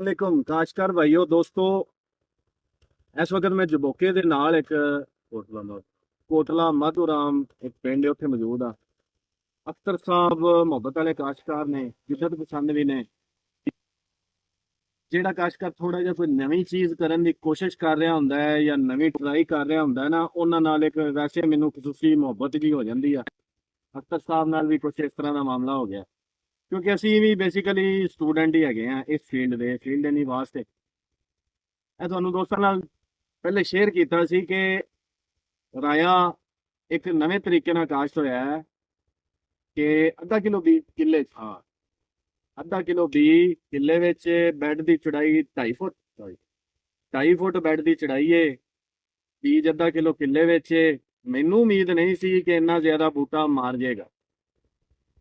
वालेकुम काशकार भाइयों दोस्तों। इस वक्त मैं जबोके दे नाल एक कोटला माधोराम एक पिंड उत्थे मौजूद आ। अख्तर साहब मुहब्बत वाले काशकार ने, जिद्दत पसंद भी ने। ਜਿਹੜਾ ਕਾਸ਼ਤਕਾਰ ਥੋੜਾ ਜਿਹਾ ਕੋਈ ਨਵੀਂ ਚੀਜ਼ ਕਰਨ ਦੀ ਕੋਸ਼ਿਸ਼ ਕਰ ਰਿਹਾ ਹੁੰਦਾ ਹੈ ਜਾਂ ਨਵੀਂ ਟਰਾਈ ਕਰ ਰਿਹਾ ਹੁੰਦਾ ਹੈ ਨਾ, ਉਹਨਾਂ ਨਾਲ ਇੱਕ ਵੈਸੇ ਮੈਨੂੰ ਖੁਸ਼ੂਸੀ ਮੁਹੱਬਤ ਵੀ ਹੋ ਜਾਂਦੀ ਆ। ਅਖਤਰ ਸਾਹਿਬ ਨਾਲ ਵੀ ਕੁਝ ਇਸ ਤਰ੍ਹਾਂ ਦਾ ਮਾਮਲਾ ਹੋ ਗਿਆ, ਕਿਉਂਕਿ ਅਸੀਂ ਵੀ ਬੇਸਿਕਲੀ ਸਟੂਡੈਂਟ ਹੀ ਹੈਗੇ ਆ ਇਸ ਫੀਲਡ ਨਹੀਂ ਵਾਸਤੇ। ਇਹ ਤੁਹਾਨੂੰ ਦੋਸਤਾਂ ਨਾਲ ਪਹਿਲੇ ਸ਼ੇਅਰ ਕੀਤਾ ਸੀ ਕਿ ਰਾਇਆ ਇੱਕ ਨਵੇਂ ਤਰੀਕੇ ਨਾਲ ਕਾਸ਼ਤ ਹੋਇਆ ਹੈ ਕਿ ਅੱਧਾ ਕਿਲੋ ਬੀਜ ਕਿੱਲੇ 'ਚ, ਹਾਂ ਅੱਧਾ ਕਿਲੋ ਬੀਜ ਕਿੱਲੇ ਵਿੱਚ ਬੈੱਡ ਦੀ ਚੌੜਾਈ 2.5 ਫੁੱਟ, 2.5 ਫੁੱਟ ਬੈੱਡ ਦੀ ਚੌੜਾਈ ਏ। ਬੀਜ ਅੱਧਾ ਕਿਲੋ ਕਿੱਲੇ ਵਿੱਚ। ਮੈਨੂੰ ਉਮੀਦ ਨਹੀਂ ਸੀ ਕਿ ਇੰਨਾ ਜ਼ਿਆਦਾ ਬੂਟਾ ਮਾਰ ਜਾਏਗਾ,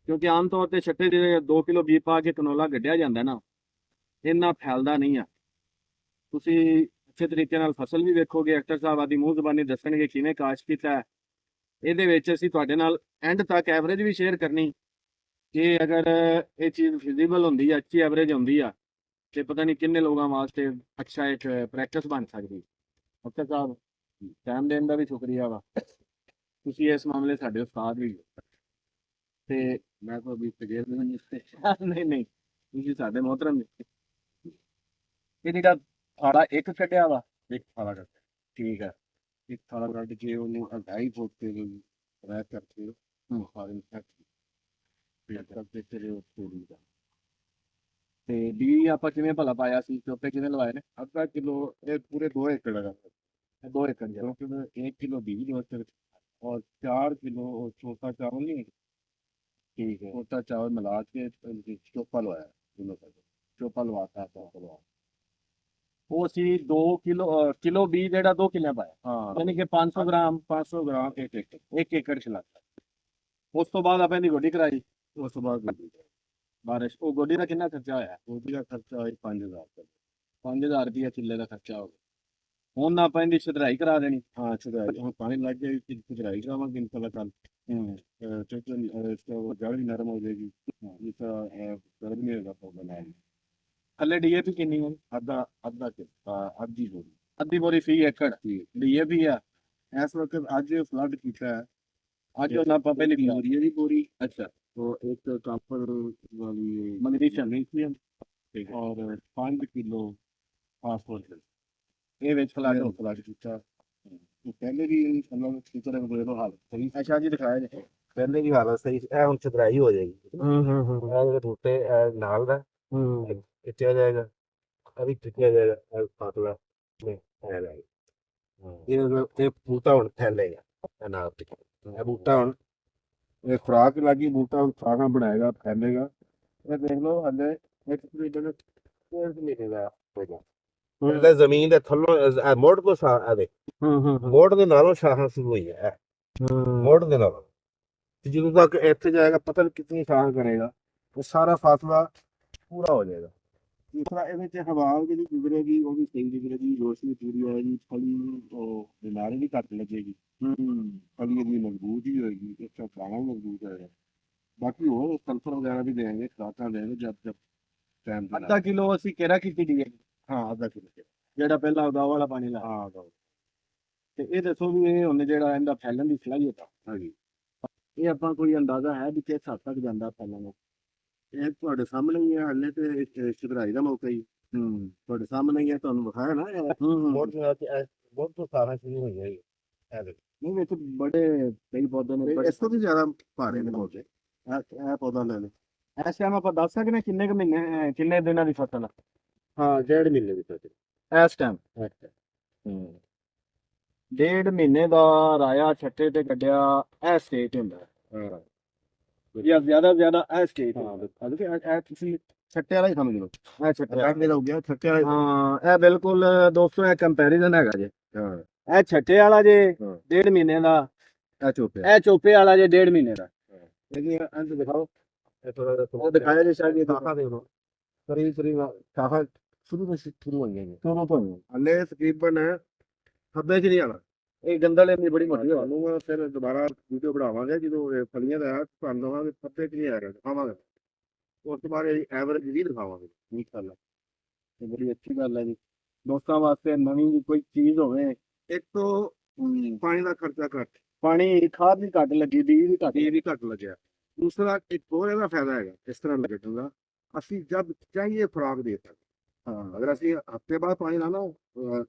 ਕਿਉਂਕਿ ਆਮ ਤੌਰ ਤੇ ਛੱਟੇ ਦੇ 2 ਕਿਲੋ ਬੀਜ ਪਾ ਕੇ ਕਨੋਲਾ ਗੱਡਿਆ ਜਾਂਦਾ ਨਾ, ਇੰਨਾ ਫੈਲਦਾ ਨਹੀਂ ਆ। ਤੁਸੀਂ ਅੱਛੇ ਤਰੀਕੇ ਨਾਲ ਫਸਲ ਵੀ ਵੇਖੋਗੇ, ਅਖਤਰ ਸਾਹਿਬ ਆਦੀ ਮੂੰਹ ਜ਼ਬਾਨੀ ਦੱਸਣਗੇ ਕਿਵੇਂ ਕਾਸ਼ਤ ਕੀਤਾ ਹੈ। ਇਹਦੇ ਵਿੱਚ ਅਸੀਂ ਤੁਹਾਡੇ ਨਾਲ ਐਂਡ ਤੱਕ ਐਵਰੇਜ ਵੀ ਸ਼ੇਅਰ ਕਰਨੀ ਕਿ ਅਗਰ ਇਹ ਚੀਜ਼ ਫਿਜ਼ੀਬਲ ਹੁੰਦੀ ਆ, ਅੱਛੀ ਐਵਰੇਜ ਹੁੰਦੀ ਆ, ਤੇ ਪਤਾ ਨਹੀਂ ਕਿੰਨੇ ਲੋਕਾਂ ਵਾਸਤੇ ਅੱਛਾ ਇੱਕ ਪ੍ਰੈਕਟਿਸ ਬਣ ਸਕਦੀ। ਅਖਤਰ ਸਾਹਿਬ ਟਾਈਮ ਦੇਣ ਦਾ ਵੀ ਸ਼ੁਕਰੀਆ ਵਾ, ਤੁਸੀਂ ਇਸ ਮਾਮਲੇ ਸਾਡੇ ਉਸਤਾਦ ਵੀ ਹੋ। ਤੇ ਮੈਂ ਤਾਂ ਵੀ ਤਜੇਰ ਨਹੀਂ ਨਹੀਂ, ਤੁਸੀਂ ਸਾਡੇ ਮੁਹਤਰਮ ਨੇ। ਇਹ ਜਿਹੜਾ ਥਾਲਾ ਇੱਕ ਕੱਢਿਆ ਵਾ, ਇੱਕ ਥਾਲਾ ਕੱਢਿਆ, ਠੀਕ ਹੈ। ਇੱਕ ਥਾਲਾ ਕੱਢ ਕੇ ਉਹਨੂੰ 2.5 ਫੁੱਟ ਤੇ ਰੈਕ ਕਰਕੇ ਤੇ ਬੀਜ ਆਪਾਂ ਕਿਵੇਂ ਭਲਾ ਪਾਇਆ ਸੀ, ਚੋਪੇ ਕਿਵੇਂ ਲਵਾਏ ਨੇ? ਅੱਧਾ ਕਿਲੋ, ਇਹ ਪੂਰੇ 2 ਏਕੜ ਦਾ 2 ਏਕੜ 1 ਕਿਲੋ ਬੀਜ और 4 किलो छोटा चावल नहीं, ठीक है, छोटा चावल मिला के चोपा लवाया, दोनों का चोपा लवाता है। वो सी 2 किलो बीज जेड़ा 2 किलो पाया, हाँ, यानी कि 500 ग्राम एक एकड़ खिलाता। उस तो बाद आपने गोडी कराई, उस तो बाद बारिश, वो गोडी का कितना खर्चा होया? गोडी का खर्चा होया 5000 रुपया किले का खर्चा हो गया। ਹੁਣ ਆਪਾਂ ਇਹਦੀ ਛਿੜਾਈ ਕਰਾ ਦੇਣੀ। ਹਾਂ ਛਿੜਾਈ, ਹੁਣ ਪਾਣੀ ਲੱਗ ਗਿਆ ਕਿ ਛਿੜਾਈ ਕਰਾਵਾਂਗੇ ਇਨਸ਼ਾਅੱਲਾ ਕੱਲ। ਜੜ ਵੀ ਨਰਮ ਹੋ ਜਾਏਗੀ, ਜਿਸ ਤਰ੍ਹਾਂ ਗਰਮ ਨਹੀਂ ਹੋਏਗਾ ਪੌਦਾ ਨਾਲ। ਥੱਲੇ ਡੀਏਪੀ ਕਿੰਨੀ ਹੋਣੀ? ਅੱਧੀ ਬੋਰੀ ਫੀ ਏਕੜ ਡੀਏਪੀ ਆ ਇਸ ਵਕਤ। ਅੱਜ ਫਲੱਡ ਕੀਤਾ ਹੈ, ਅੱਜ ਉਹਨਾਂ ਆਪਾਂ ਪਹਿਲੀ ਯੂਰੀਆ ਦੀ ਬੋਰੀ, ਅੱਛਾ, तो एक कापर वाली मैग्नीशियम और 5 किलो फास्फोरस ਇਹ ਵਿੱਚ ਫਲੱਡ ਕੀਤਾ। ਪਹਿਲੇ ਵੀ ਇਸ ਤਰ੍ਹਾਂ ਦਾ ਹਾਲ ਸਹੀ। ਅੱਛਾ ਜੀ ਦਿਖਾਇਆ ਜੀ, ਪਹਿਲੇ ਵੀ ਹਾਲਤ ਸਹੀ। ਇਹ ਹੁਣ ਛਿੜਾਈ ਹੋ ਜਾਏਗੀ। ਇਹ ਜਿਹੜੇ ਬੂਟੇ ਨਾਲ ਦਾ ਖਿੱਚਿਆ ਜਾਏਗਾ, ਇਹ ਵੀ ਖਿੱਚਿਆ ਜਾਏਗਾ, ਇਹ ਫਾਸਲਾ ਇਹ ਬੂਟਾ ਹੁਣ ਫੈਲੇਗਾ। ਇਹ ਨਾਲ ਇਹ ਬੂਟਾ ਹੁਣ ਇਹ ਖੁਰਾਕ ਲੱਗੀ, ਬੂਟਾ ਹੁਣ ਖੁਰਾਕਾਂ ਬਣਾਏਗਾ, ਫੈਲੇਗਾ। ਇਹ ਦੇਖ ਲਓ ਹਲੇ ਇੱਕ ਤਕਰੀਬਨ 1 ਮਹੀਨੇ ਦਾ ਹੋਏਗਾ। ਜ਼ਮੀਨ ਦੇ ਥੱਲੋਂ ਮੋੜ ਤੋਂ ਸ਼ਾਹ ਦੇ ਮੋੜ ਦੇ ਨਾਲੋਂ ਸ਼ਾਹਾਂ ਸ਼ੁਰੂ ਹੋਈ ਹੈ, ਮੋੜ ਦੇ ਨਾਲੋਂ। ਤੇ ਜਦੋਂ ਤੱਕ ਇੱਥੇ ਜਾਏਗਾ ਪਤਾ ਨਹੀਂ ਕਿੰਨੀ ਸ਼ਾਹ ਕਰੇਗਾ, ਉਹ ਸਾਰਾ ਫਾਸਲਾ ਪੂਰਾ ਹੋ ਜਾਏਗਾ। ਜਿਸ ਤਰ੍ਹਾਂ ਇਹਦੇ ਚ ਹਵਾ ਜਿਹੜੀ ਗੁਜ਼ਰੇਗੀ ਉਹ ਵੀ ਸਹੀ ਗੁਜ਼ਰੇਗੀ, ਰੋਸ਼ਨੀ ਪੂਰੀ ਹੋਏਗੀ, ਫਲੀ ਉਹ ਬਿਮਾਰੀ ਵੀ ਘੱਟ ਲੱਗੇਗੀ, ਫਲੀ ਦੀ ਮਜ਼ਬੂਤ ਹੀ ਹੋਏਗੀ, ਇਸ ਤਰ੍ਹਾਂ ਖਾਣਾ ਵੀ ਮਜ਼ਬੂਤ ਹੋਏਗਾ। ਬਾਕੀ ਹੋਰ ਸਲਫਰ ਵਗੈਰਾ ਵੀ ਦੇंगे, ਖੁਰਾਕਾਂ ਦੇंगे ਜਦ ਟਾਈਮ। ਅੱਧਾ ਕਿਲੋ ਅਸੀਂ ਕਿਹੜਾ ਕੀਤੀ ਦੀ ਹੈ? ਹਾਂ ਅੱਧਾ ਕਿਲੋ ਜਿਹੜਾ ਪਹਿਲਾਂ ਉਗਾਓ ਵਾਲਾ ਪਾਣੀ ਲਾ। ਹਾਂ ਤੇ ਇਹ ਦੱਸੋ ਵੀ ਇਹ ਹੁਣ ਜਿਹੜਾ ਇਹਦਾ ਫੈਲਣ ਦੀ ਸਲਾਹੀਅਤ ਹੈਗੀ, ਇਹ ਆਪਾਂ ਕੋਈ ਅੰਦਾਜ਼ਾ ਹੈ ਵੀ ਕਿਸ ਹੱਦ ਤੱਕ ਜਾਂਦਾ ਫੈਲਣ ਦਾ? ਇਹ ਤੁਹਾਡੇ ਸਾਹਮਣੇ ਹੀ ਹੈ, ਹਾਲੇ ਤੇ ਛਿੜਾਈ ਦਾ ਮੌਕਾ ਹੀ ਤੁਹਾਡੇ ਸਾਹਮਣੇ ਹੀ ਹੈ, ਤੁਹਾਨੂੰ ਵਿਖਾਇਆ ਨਾ। ਬਹੁਤ ਤੋਂ ਸਾਰਾ ਸ਼ੁਰੂ ਹੋ ਜਾਏਗੀ। ਨਹੀਂ ਵਿੱਚ ਬੜੇ ਕਈ ਪੌਦੇ ਨੇ, ਇਸ ਤੋਂ ਵੀ ਜ਼ਿਆਦਾ ਭਾਰੇ ਨੇ ਪੌਦੇ। ਇਹ ਪੌਦਾ ਲੈ ਲਓ। ਇਸ ਟਾਈਮ ਆਪਾਂ ਦੱਸ ਸਕਦੇ ਹਾਂ ਕਿੰਨੇ ਕੁ ਮਹੀਨੇ, ਕਿੰਨੇ ਦਿਨਾਂ ਦੀ ਫਸਲ? ਹਾਂ 1.5 ਮਹੀਨੇ ਦੀ ਫਸਲ ਇਸ ਟਾਈਮ। 1.5 ਮਹੀਨੇ ਦਾ ਰਾਇਆ ਛੱਟੇ ਤੇ ਕੱਢਿਆ ਇਹ ਸਟੇਟ ਹੁੰਦਾ ਜਾਂ ਜ਼ਿਆਦਾ ਇਹ ਸਟੇਟ। ਇਹ ਤੁਸੀਂ ਛੱਟੇ ਵਾਲਾ ਹੀ ਸਮਝ ਲਓ, ਇਹ ਛੱਟੇ ਹੋ ਗਿਆ, ਛੱਟੇ ਵਾਲਾ। ਹਾਂ ਇਹ ਬਿਲਕੁਲ ਦੋਸਤੋ ਇਹ ਕੰਪੈਰੀਜ਼ਨ ਹੈਗਾ ਜੇ। ਇਹ ਛੱਟੇ ਵਾਲਾ ਜੇ 1.5 ਮਹੀਨੇ ਦਾ, ਇਹ ਚੋਪੇ ਵਾਲਾ ਜੇ 1.5 ਮਹੀਨੇ ਦਾ। ਇਹਦੀ ਅੰਤ ਦਿਖਾਓ, ਉਹ ਦਿਖਾਇਆ ਜੇ ਸ਼ਾਇਦ ਸ਼ਾਖਾ ਦੇ ਲੋ ਕਰੀਬ ਸ਼ਾਖਾ ਸ਼ੁਰੂ ਹੋਈਆਂ ਨੇ, ਹਲੇ ਤਕਰੀਬਨ ਖੱਬੇ ਚ ਨਹੀਂ ਆਣਾ। ਇਹ ਗੰਦਲ ਇੰਨੀ ਬੜੀ ਮੋਟੀ ਤੁਹਾਨੂੰ ਫਿਰ ਦੁਬਾਰਾ ਵੀਡੀਓ ਬਣਾਵਾਂਗੇ ਜਦੋਂ ਫਲੀਆਂ ਦਾ ਤੁਹਾਨੂੰ ਦਵਾਂਗੇ, ਖੱਬੇ ਚ ਨਹੀਂ ਆਏਗਾ, ਦਿਖਾਵਾਂਗੇ। ਉਸ ਤੋਂ ਬਾਅਦ ਇਹਦੀ ਐਵਰੇਜ ਵੀ ਦਿਖਾਵਾਂਗੇ ਇਨਸ਼ਾਅੱਲਾ। ਤੇ ਬੜੀ ਅੱਛੀ ਗੱਲ ਹੈ ਜੀ। ਦੋਸਤਾਂ ਵਾਸਤੇ ਨਵੀਂ ਕੋਈ ਚੀਜ਼ ਹੋਵੇ। ਇੱਕ ਤੋਂ ਪਾਣੀ ਦਾ ਖਰਚਾ ਘੱਟ, ਪਾਣੀ ਖਾਦ ਵੀ ਘੱਟ ਲੱਗੀ, ਬੀਜ ਵੀ ਘੱਟ ਇਹ ਵੀ ਘੱਟ ਲੱਗਿਆ। ਦੂਸਰਾ ਇੱਕ ਹੋਰ ਇਹਦਾ ਫਾਇਦਾ ਹੈਗਾ ਇਸ ਤਰ੍ਹਾਂ ਲੱਗਣ ਦਾ, ਅਸੀਂ ਜਦ ਚਾਹੀਏ ਖੁਰਾਕ ਦੇ ਸਕਦੇ। ਹਾਂ ਅਗਰ ਅਸੀਂ ਹਫ਼ਤੇ ਬਾਅਦ ਪਾਣੀ ਲਾਣਾ,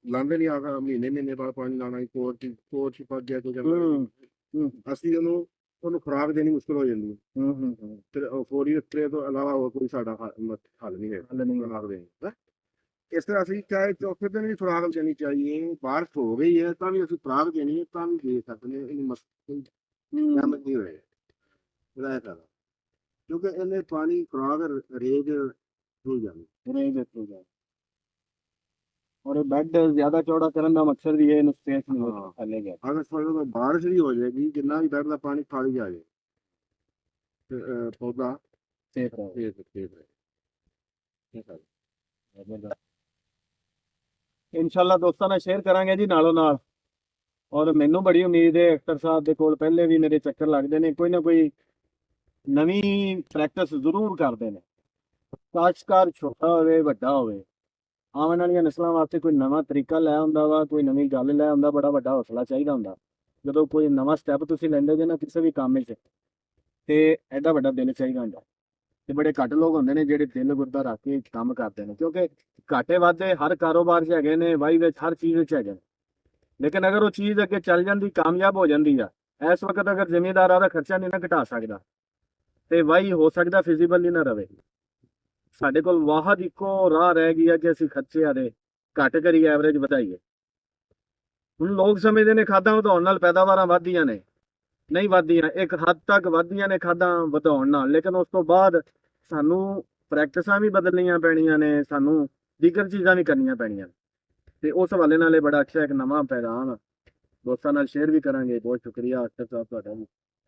ਲਾਉਂਦੇ ਨਹੀਂ, ਆਗਾ ਮਹੀਨੇ ਬਾਅਦ ਪਾਣੀ ਲਾਣਾ, ਕੋਚ ਪੱਕ ਗਿਆ ਕੋਈ ਅਸੀਂ ਉਹਨੂੰ ਖੁਰਾਕ ਦੇਣੀ ਮੁਸ਼ਕਲ ਹੋ ਜਾਂਦੀ ਹੈ। ਫਿਰ ਫੋਰੀ ਸਪਰੇ ਤੋਂ ਇਲਾਵਾ ਹੋਰ ਕੋਈ ਸਾਡਾ ਹੱਲ ਨਹੀਂ ਹੈ ਖੁਰਾਕ ਦੇਣੀ ਦਾ। ਇਸ ਤਰ੍ਹਾਂ ਅਸੀਂ ਚਾਹੇ ਚੌਥੇ ਦਿਨ ਵੀ ਖੁਰਾਕ ਦੇਣੀ ਚਾਹੀਏ, ਬਾਰਿਸ਼ ਹੋ ਗਈ ਹੈ ਤਾਂ ਵੀ ਅਸੀਂ ਖੁਰਾਕ ਦੇਣੀ ਹੈ ਤਾਂ ਵੀ ਦੇ ਸਕਦੇ ਹਾਂ। ਇਹਨੂੰ ਮਸਤ ਨਹੀਂ ਹੋਏ ਰਹਿ ਸਕਦਾ, ਕਿਉਂਕਿ ਇਹਨੇ ਪਾਣੀ ਖੁਰਾਕ ਰੇਜ ਹੋ ਜਾਂਦੀ। और बेड ज्यादा चौड़ा करने का मकसद भी है इन स्पेस में थले गया। अगर थोड़ा बारिश भी हो जाएगी, जितना भी बेड का पानी खाली जाए पौधा सेफ रहे। इंशाल्लाह दोस्तों ने शेयर करांगे जी नालों नाल। और मैनू बड़ी उम्मीद है अख्तर साहब के कोल पहले भी मेरे चक्कर लगते हैं, कोई ना कोई नवीं प्रैक्टिस जरूर करते हैं। काश्तकार छोटा होवे वड्डा होवे, आने वाली नस्लों वास्ते कोई नवा तरीका लै आंदा वा, कोई नवी गल लै आंदा, बड़ा वड्डा हौसला चाहिए होंदा। जो कोई नवा स्टैप तुसीं लैंदे जे ना किसी भी काम में, ते एडा वड्डा दिल चाहिए होंदा। ते बड़े घट लोग होंदे ने जेहड़े दिल गुरदा रख के काम करते हैं, क्योंकि घाटे वाधे हर कारोबार च हैगे ने, वाही विच हर चीज़ च हैगे। लेकिन अगर वो चीज़ अगे चल जाती, कामयाब हो जाती है, इस वक्त अगर जिमीदार आपका खर्चा नहीं ना घटा सकता, तो वाही हो सकता फिजिबल ही ना रहे। साडे कोल वाहद इको राह रह गई है कि असीं खर्चे आरे घट करिए, एवरेज वधाईए। हुण लोग समझदे ने खादां वधाउण नाल पैदावारां वधदियां ने, नहीं वधदियां। एक हद तक वधदियां ने खादां वधाउण नाल, लेकिन उस तो बाद सानू प्रैक्टिसां भी बदलनियां पैणियां ने, सानू दीगर चीज़ां भी करनियां पैणियां। ते उस हवाले नाल बड़ा अच्छा एक नवां पैगाम दोस्तां नाल शेयर भी करांगे। बहुत शुक्रिया अख्तर साहब तुहाडा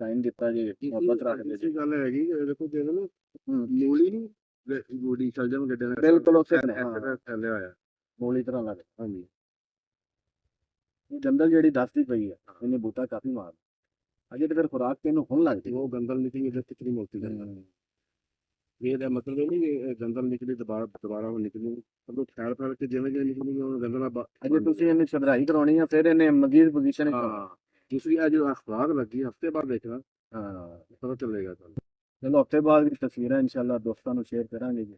टाइम दिता जी, मोहब्बत रखदे जी। गल हैगी देखो देख लो मूली नहीं ਗੋਡੀ ਚੱਲ ਜਾਵਾਂ ਗੱਡੇ ਨਾਲ बिल्कुल उसे ਥੱਲੇ ਆਇਆ मूली तरह लग। ਹਾਂਜੀ। ये गंदल जेहड़ी दसदी पई है, इन्हें बूटा काफी मार अजे तो फिर खुराक तेन हुण लगती ਉਹ ਗੰਦਲ ਨਿਕਲੀ ਤੇ ਕਿਤਨੀ ਮੋਟੀ ਇਹਦਾ ਮਤਲਬ ਇਹ ਨਹੀਂ ਕਿ ਗੰਦਲ ਨਿਕਲੀ ਦੁਬਾਰਾ ਉਹ ਨਿਕਲੀ, ਮਤਲਬ ਫੈਲ ਫੈਲ ਕੇ ਜਿਵੇਂ ਜਿਵੇਂ ਨਿਕਲੀ ਉਹ ਗੰਦਲ अजे तुसीं इन्हें छदराई कराउणी है, फिर इन्हें मजीद पोजीशन ਹਾਂ। दूसरी आज खुराक लगी हफ्ते बाद देखना, हाँ पता चलेगा ਤੁਹਾਨੂੰ। चलो हफ्ते बाद भी तस्वीरें इंशाल्लाह दोस्तों को शेयर करांगे जी।